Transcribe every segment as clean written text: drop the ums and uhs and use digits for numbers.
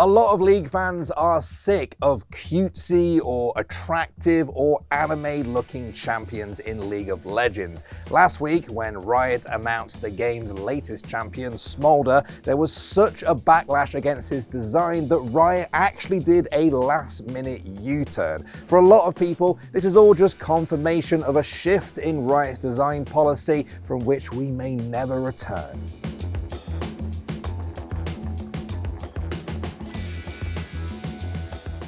A lot of League fans are sick of cutesy or attractive or anime-looking champions in League of Legends. Last week, when Riot announced the game's latest champion, Smolder, there was such a backlash against his design that Riot actually did a last-minute U-turn. For a lot of people, this is all just confirmation of a shift in Riot's design policy from which we may never return.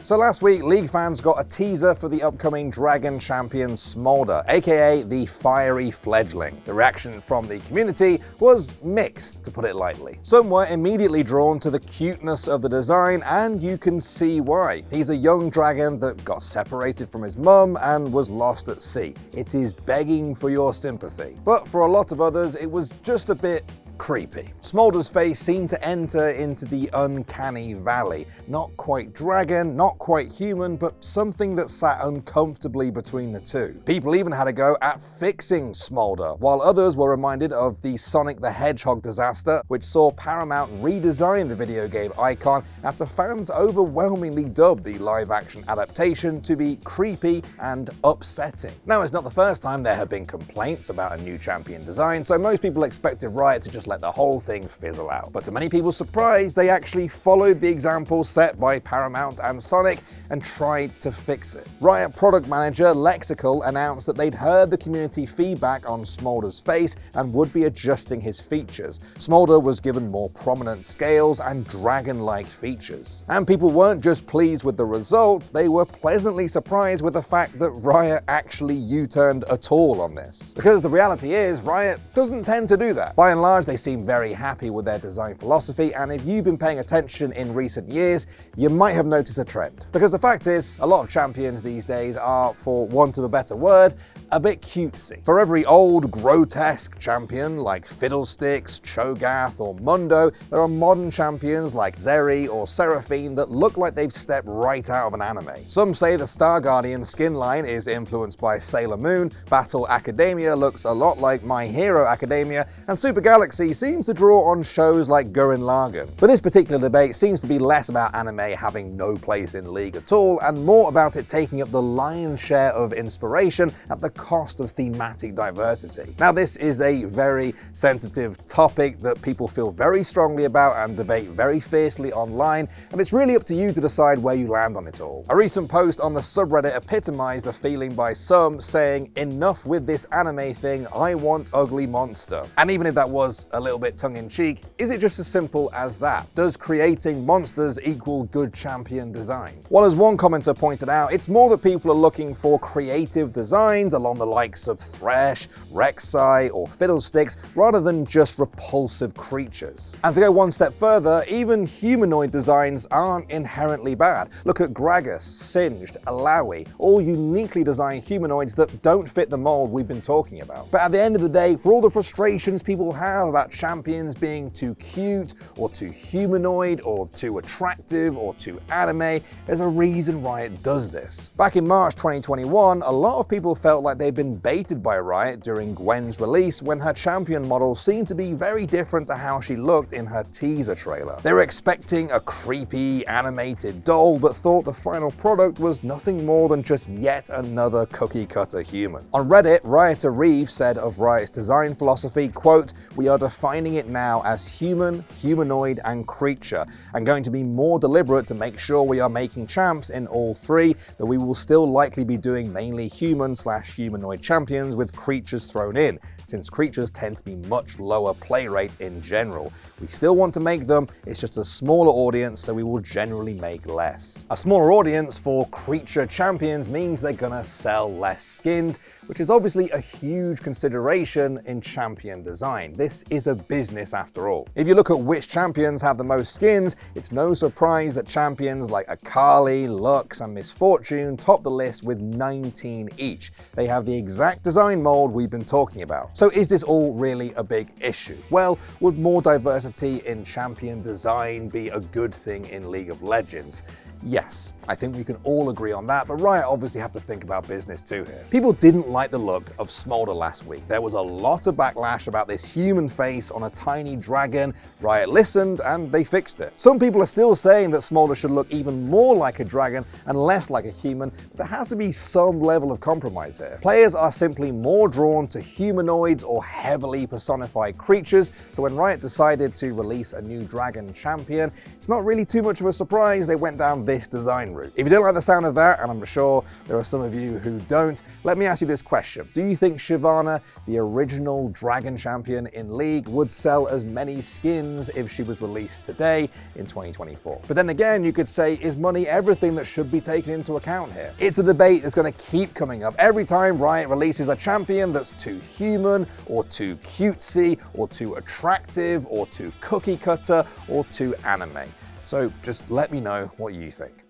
So last week, League fans got a teaser for the upcoming Dragon champion Smolder, aka the Fiery Fledgling. The reaction from the community was mixed, to put it lightly. Some were immediately drawn to the cuteness of the design, and you can see why. He's a young dragon that got separated from his mum and was lost at sea. It is begging for your sympathy. But for a lot of others, it was just a bit creepy. Smolder's face seemed to enter into the uncanny valley. Not quite dragon, not quite human, but something that sat uncomfortably between the two. People even had a go at fixing Smolder, while others were reminded of the Sonic the Hedgehog disaster, which saw Paramount redesign the video game icon after fans overwhelmingly dubbed the live-action adaptation to be creepy and upsetting. Now, it's not the first time there have been complaints about a new champion design, so most people expected Riot to just let the whole thing fizzle out. But to many people's surprise, they actually followed the example set by Paramount and Sonic and tried to fix it. Riot product manager Lexical announced that they'd heard the community feedback on Smolder's face and would be adjusting his features. Smolder was given more prominent scales and dragon-like features. And people weren't just pleased with the result, they were pleasantly surprised with the fact that Riot actually U-turned at all on this. Because the reality is, Riot doesn't tend to do that. By and large, they seem very happy with their design philosophy, and if you've been paying attention in recent years, you might have noticed a trend. Because the fact is, a lot of champions these days are, for want of a better word, a bit cutesy. For every old, grotesque champion like Fiddlesticks, Cho'Gath, or Mundo, there are modern champions like Zeri or Seraphine that look like they've stepped right out of an anime. Some say the Star Guardian skin line is influenced by Sailor Moon, Battle Academia looks a lot like My Hero Academia, and Super Galaxy seems to draw on shows like Gurren Lagann. But this particular debate seems to be less about anime having no place in League at all, and more about it taking up the lion's share of inspiration at the cost of thematic diversity. Now, this is a very sensitive topic that people feel very strongly about and debate very fiercely online, and it's really up to you to decide where you land on it all. A recent post on the subreddit epitomized the feeling by some, saying, "Enough with this anime thing, I want ugly monster." And even if that was a little bit tongue-in-cheek, is it just as simple as that? Does creating monsters equal good champion design? Well, as one commenter pointed out, it's more that people are looking for creative designs along the likes of Thresh, Rek'Sai, or Fiddlesticks, rather than just repulsive creatures. And to go one step further, even humanoid designs aren't inherently bad. Look at Gragas, Singed, Alawi, all uniquely designed humanoids that don't fit the mold we've been talking about. But at the end of the day, for all the frustrations people have about champions being too cute, or too humanoid, or too attractive, or too anime, there's a reason Riot does this. Back in March 2021, a lot of people felt like they'd been baited by Riot during Gwen's release when her champion model seemed to be very different to how she looked in her teaser trailer. They were expecting a creepy, animated doll, but thought the final product was nothing more than just yet another cookie-cutter human. On Reddit, Rioter Reeve said of Riot's design philosophy, quote, "We are defining it now as human, humanoid, and creature, and going to be more deliberate to make sure we are making champs in all three, though we will still likely be doing mainly human/humanoid champions with creatures thrown in, since creatures tend to be much lower play rate in general. We still want to make them, it's just a smaller audience, so we will generally make less." A smaller audience for creature champions means they're gonna sell less skins, which is obviously a huge consideration in champion design. This is a business after all. If you look at which champions have the most skins, it's no surprise that champions like Akali, Lux, and Miss Fortune top the list with 19 each. They have the exact design mold we've been talking about. So is this all really a big issue? Well, would more diversity in champion design be a good thing in League of Legends? Yes, I think we can all agree on that, but Riot obviously have to think about business too here. People didn't like the look of Smolder last week. There was a lot of backlash about this human face face on a tiny dragon, Riot listened and they fixed it. Some people are still saying that Smolder should look even more like a dragon and less like a human, but there has to be some level of compromise here. Players are simply more drawn to humanoids or heavily personified creatures, so when Riot decided to release a new dragon champion, it's not really too much of a surprise they went down this design route. If you don't like the sound of that, and I'm sure there are some of you who don't, let me ask you this question. Do you think Shyvana, the original dragon champion in League, would sell as many skins if she was released today in 2024? But then again, you could say, is money everything that should be taken into account here? It's a debate that's going to keep coming up every time Riot releases a champion that's too human, or too cutesy, or too attractive, or too cookie cutter, or too anime. So just let me know what you think.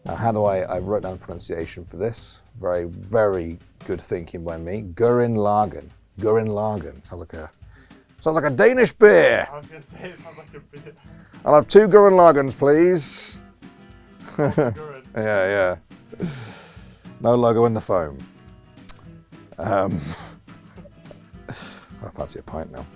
Now, how do I wrote down the pronunciation for this. Very, very good thinking by me. Gurren Lagann. Gurren Lagann. Sounds like a Danish beer. I was going to say it sounds like a beer. I'll have 2 Gurren Laganns, please. Gurren. Yeah. No logo in the foam. I fancy a pint now.